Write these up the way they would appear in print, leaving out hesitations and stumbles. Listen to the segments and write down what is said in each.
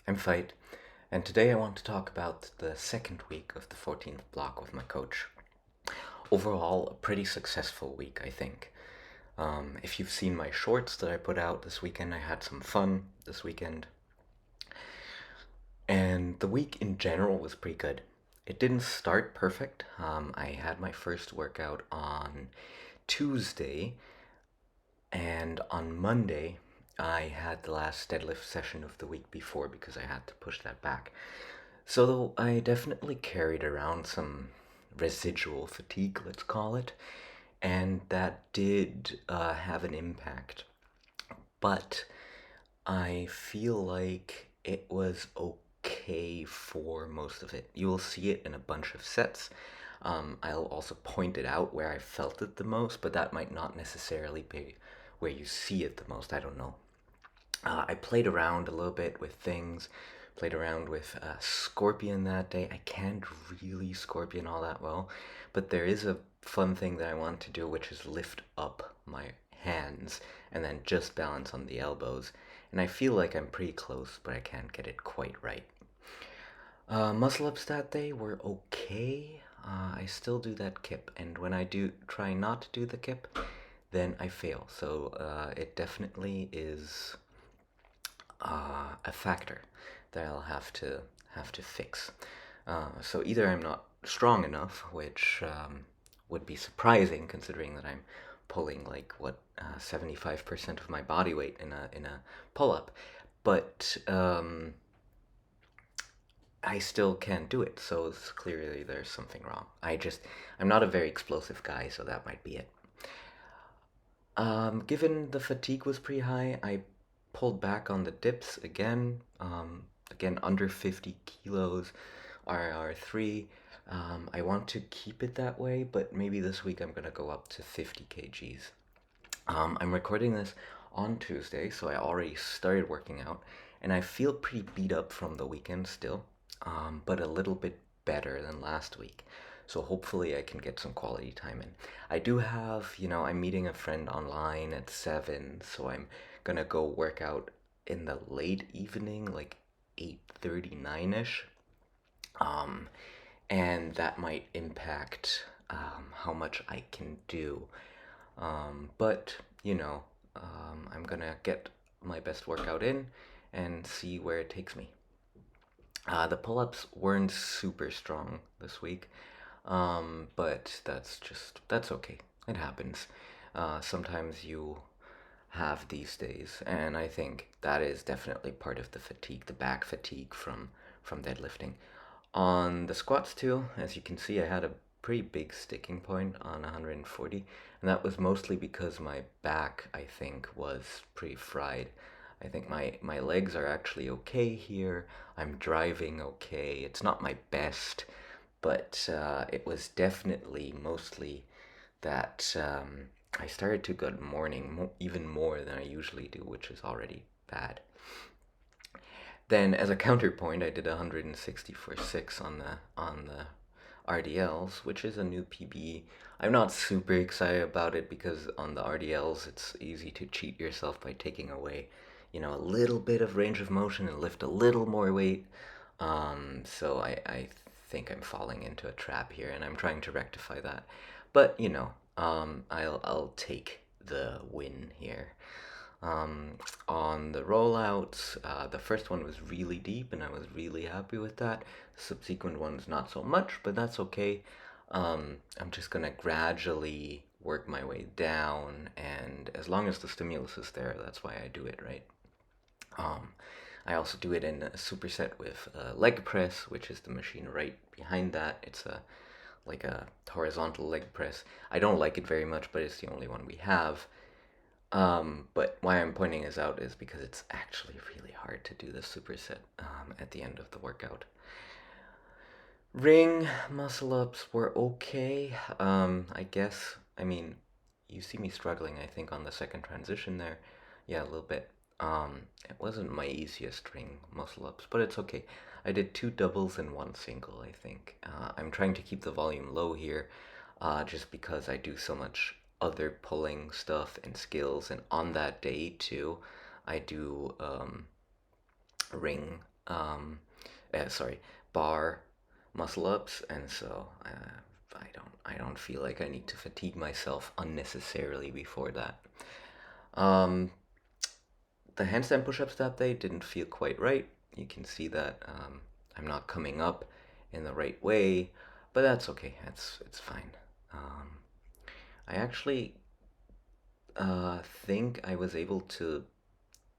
I'm Fight, and today I want to talk about the second week of the 14th block with my coach. Overall, a pretty successful week, I think. If you've seen my shorts that I put out this weekend, I had some fun this weekend, and the week in general was pretty good. It didn't start perfect. I had my first workout on Tuesday, and on Monday, I had the last deadlift session of the week before because I had to push that back. So I definitely carried around some residual fatigue, let's call it, and that did have an impact. But I feel like it was okay for most of it. You will see it in a bunch of sets. I'll also point it out where I felt it the most, but that might not necessarily be where you see it the most. I don't know. I played around a little bit with things, played around with Scorpion that day. I can't really Scorpion all that well, but there is a fun thing that I want to do, which is lift up my hands and then just balance on the elbows. And I feel like I'm pretty close, but I can't get it quite right. Muscle ups that day were okay. I still do that kip, and when I do try not to do the kip, then I fail. So it definitely is a factor that I'll have to fix. So either I'm not strong enough, which would be surprising considering that I'm pulling like what 75% of my body weight in a pull up, but I still can't do it. So it's clearly there's something wrong. I'm not a very explosive guy, so that might be it. Given the fatigue was pretty high, I pulled back on the dips again. Again, under 50 kilos, RR3. I want to keep it that way, but maybe this week I'm gonna go up to 50 kgs. I'm recording this on Tuesday, so I already started working out, and I feel pretty beat up from the weekend still, but a little bit better than last week. So hopefully I can get some quality time in. I do have, I'm meeting a friend online at 7, so I'm gonna go work out in the late evening, like 8:39ish. Um, and that might impact how much I can do. But, I'm gonna get my best workout in and see where it takes me. The pull ups weren't super strong this week, but that's okay. It happens. Sometimes you have these days, and I think that is definitely part of the fatigue, the back fatigue from deadlifting. On the squats too, as you can see, I had a pretty big sticking point on 140, and that was mostly because my back, I think, was pretty fried. I think my legs are actually okay here. I'm driving okay. It's not my best, but it was definitely mostly that I started to good morning even more than I usually do, which is already bad. Then, as a counterpoint, I did 160 for 6 on the RDLs, which is a new PB. I'm not super excited about it because on the RDLs it's easy to cheat yourself by taking away, a little bit of range of motion and lift a little more weight. So I think I'm falling into a trap here, and I'm trying to rectify that. But I'll take the win here. On the rollouts, the first one was really deep and I was really happy with that. Subsequent ones, not so much, but that's okay. I'm just gonna gradually work my way down, and as long as the stimulus is there, that's why I do it, right? Um, I also do it in a superset with leg press, which is the machine right behind that. It's like a horizontal leg press. I don't like it very much, but it's the only one we have. But why I'm pointing this out is because it's actually really hard to do the superset at the end of the workout. Ring muscle ups were okay. I guess, I mean, you see me struggling, I think, on the second transition there. Yeah, a little bit. It wasn't my easiest ring muscle ups, but it's okay. I did 2 doubles and 1 single, I think. I'm trying to keep the volume low here, just because I do so much other pulling stuff and skills, and on that day too, I do ring sorry, bar muscle ups, and so I don't feel like I need to fatigue myself unnecessarily before that. Um, the handstand push-ups that day didn't feel quite right. You can see that I'm not coming up in the right way, but that's okay. It's fine. Um, I actually think I was able to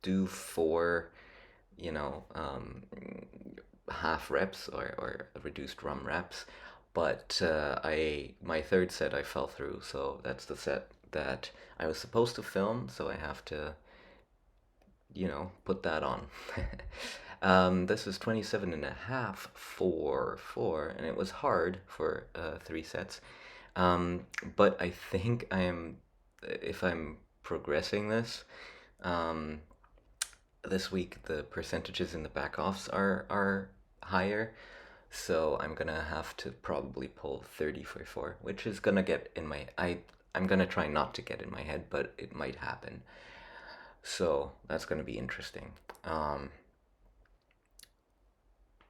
do four, you know, half reps or reduced RUM reps, but I my third set I fell through, so that's the set that I was supposed to film, so I have to, put that on. This was 27 and a half for four, and it was hard for three sets. But I think if I'm progressing um, this week, the percentages in the back offs are higher. So I'm gonna have to probably pull 30 for four, which is gonna get in my I'm gonna try not to get in my head, but it might happen. So that's gonna be interesting. Um,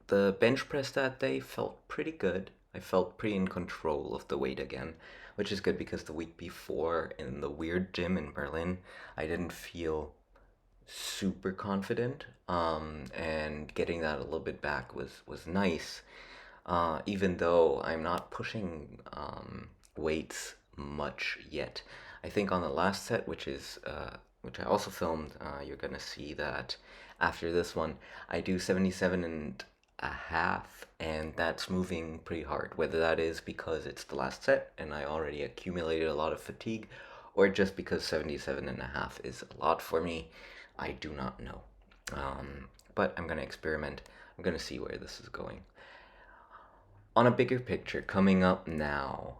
the bench press that day felt pretty good. I felt pretty in control of the weight again, which is good because the week before in the weird gym in Berlin, I didn't feel super confident. And getting that a little bit back was nice. Even though I'm not pushing weights much yet. I think on the last set, which I also filmed, you're gonna see that after this one, I do 77 and a half, and that's moving pretty hard. Whether that is because it's the last set and I already accumulated a lot of fatigue, or just because 77 and a half is a lot for me, I do not know. But I'm gonna experiment. I'm gonna see where this is going. On a bigger picture, coming up now,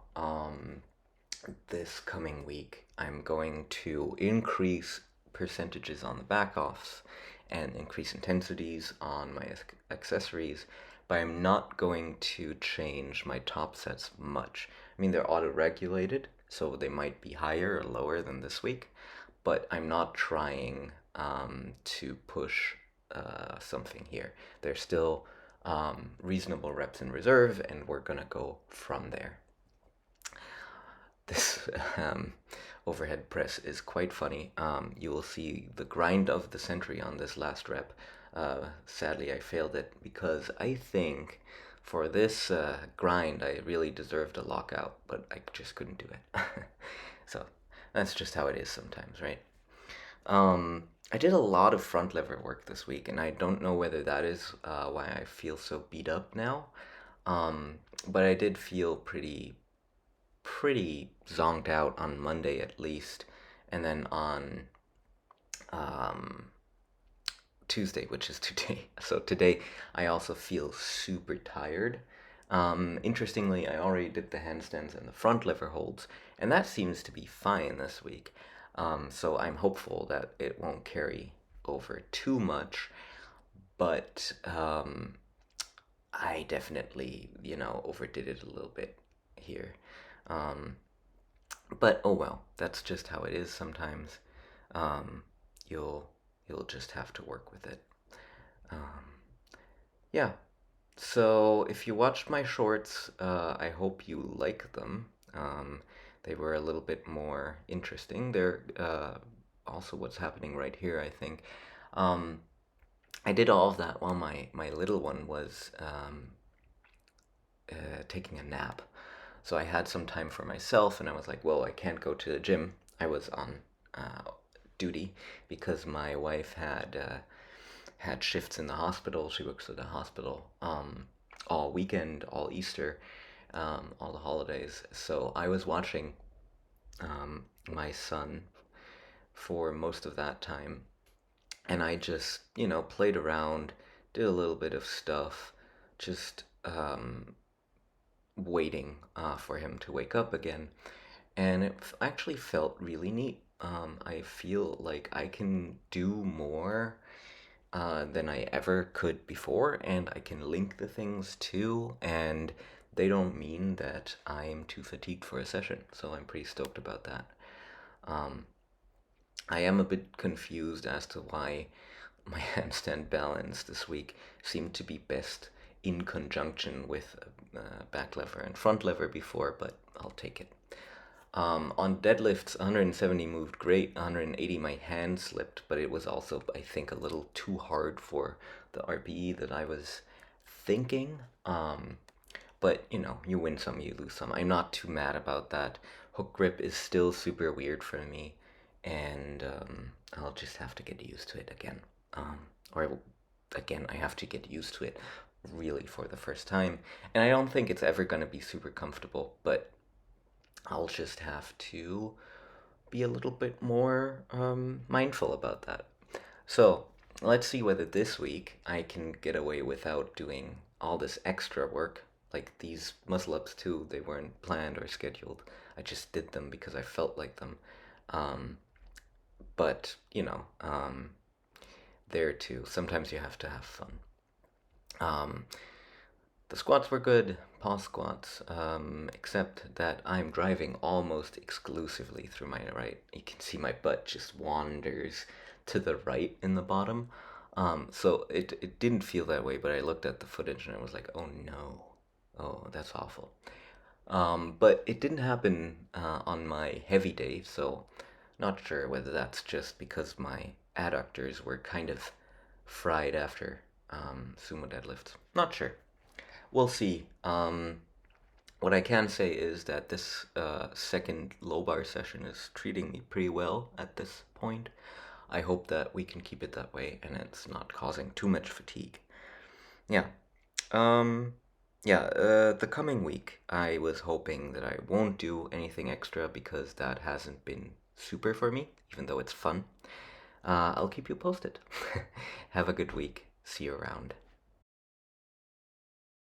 this coming week, I'm going to increase percentages on the back offs and increase intensities on my accessories, but I'm not going to change my top sets much. I mean, they're auto regulated, so they might be higher or lower than this week, but I'm not trying to push something here. They're still reasonable reps in reserve, and we're gonna go from there. This overhead press is quite funny. You will see the grind of the century on this last rep. Sadly, I failed it because I think for this grind I really deserved a lockout, but I just couldn't do it. So that's just how it is sometimes, right? I did a lot of front lever work this week, and I don't know whether that is why I feel so beat up now. But I did feel pretty zonked out on Monday at least, and then on um, Tuesday, which is today. So today I also feel super tired. Interestingly, I already did the handstands and the front lever holds, and that seems to be fine this week. So I'm hopeful that it won't carry over too much, but I definitely, overdid it a little bit here. Um, but oh well, that's just how it is sometimes. Um, you'll you'll just have to work with it. Um, yeah. So if you watched my shorts, I hope you like them. They were a little bit more interesting. They're also what's happening right here, I think. Um, I did all of that while my little one was taking a nap. So I had some time for myself, and I was like, well, I can't go to the gym. I was on duty because my wife had shifts in the hospital. She works at the hospital all weekend, all Easter, all the holidays. So I was watching my son for most of that time, and I just, played around, did a little bit of stuff, just waiting for him to wake up again. And it actually felt really neat. I feel like I can do more than I ever could before, and I can link the things too, and they don't mean that I'm too fatigued for a session, so I'm pretty stoked about that. Um, I am a bit confused as to why my handstand balance this week seemed to be best in conjunction with back lever and front lever before, but I'll take it. On deadlifts, 170 moved great. 180, my hand slipped, but it was also, I think, a little too hard for the RPE that I was thinking. But you know, you win some, you lose some. I'm not too mad about that. Hook grip is still super weird for me, and I'll just have to get used to it again. Or again, I have to get used to it really for the first time. And I don't think it's ever going to be super comfortable, but I'll just have to be a little bit more mindful about that. So let's see whether this week I can get away without doing all this extra work. Like these muscle ups too, they weren't planned or scheduled. I just did them because I felt like them. Um, but, you know, there too, sometimes you have to have fun. Um, the squats were good, pause squats, except that I'm driving almost exclusively through my right. You can see my butt just wanders to the right in the bottom. So it didn't feel that way, but I looked at the footage and I was like, oh no, oh, that's awful. But it didn't happen on my heavy day, so not sure whether that's just because my adductors were kind of fried after sumo deadlifts. Not sure. We'll see. What I can say is that this second low bar session is treating me pretty well at this point. I hope that we can keep it that way and it's not causing too much fatigue. Yeah. Um, the coming week, I was hoping that I won't do anything extra because that hasn't been super for me, even though it's fun. I'll keep you posted. Have a good week. See you around.